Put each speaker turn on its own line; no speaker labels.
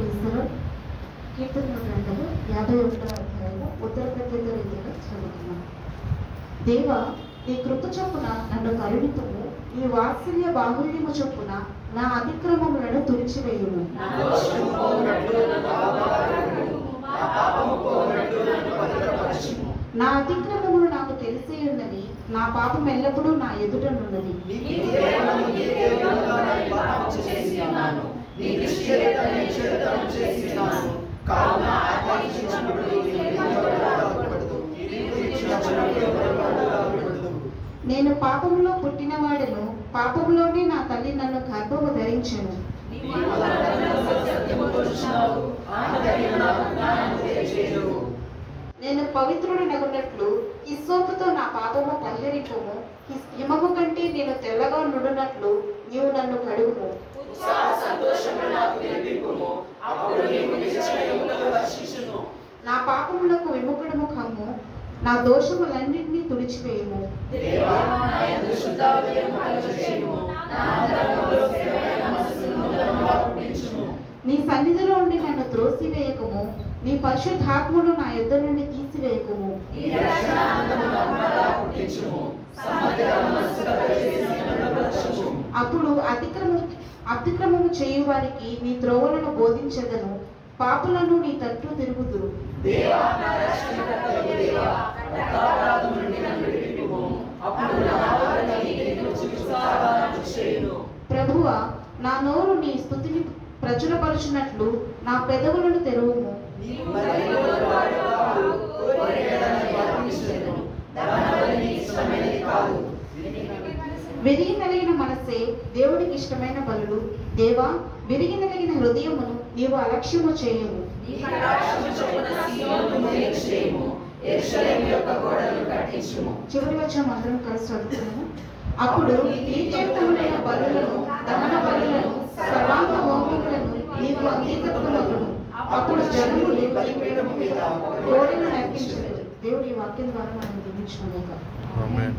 క్రీస్తులో కీర్తన గ్రంథము 51వ అధ్యాయము ఉత్తర ప్రత్యేక రీతిగా చదువుతున్నాం. దేవా, నీ కృప చొప్పున నన్ను కరుణింపుము, నీ వాత్సల్య బాహుళ్యము చొప్పున నా అతిక్రమములను తుడిచివేయుము. నా అతిక్రమములు నాకు తెలిసే ఉన్నది, నా పాపం ఎల్లప్పుడూ నా ఎదుటనున్నది. నేను పాపములో పుట్టినవాడను, పాపములోనే నా తల్లి నన్ను గర్భము ధరించెను. నేను పవిత్రుడనగునట్లు హిస్సోపుతో నా పాపము పరిహరింపుము, హిమము కంటే నేను తెల్లగా నుడునట్లు నీవు నన్ను కడుగుము. నా పాపములకు విముఖుడము కమ్ము, నా దోషములన్నింటినీ తుడిచివేయుము. నీ సన్నిధిలో ఉండి నన్ను త్రోసివేయకము, నీ పరిశుద్ధాత్ముడు నా యుద్ధ నుండి తీసివేయకము. అప్పుడు అతిక్రమము చేయు వారికి నీ త్రోవలను బోధించదను, పాపులను నీ తట్టు తిరుగుదురు. ప్రభువా, నా నోరు నీ స్తుతిని ప్రచురపరచునట్లు నా పెదవులను తెరువుము. విరిగి నలిగిన మనస్సే దేవుడికి ఇష్టమైన బలులు. దేవా, విరిగి నలిగిన హృదయమును నీవు అలక్ష్యము చేయము. చివరి వచనం అందరం కలిసి చదువుతున్నాము. అప్పుడు నీత్యయుక్తములైన బలులను, దహన బలులను, సర్వాంగ హోమములను నీవు అంగీకరింపవలెను. అప్పుడు జనులు నీ బలిపీఠము మీద కోడెను నర్పించెదరు. దేవుడి వాక్యం ద్వారా మనం దీవించుకున్నాక.
ఆమేన్.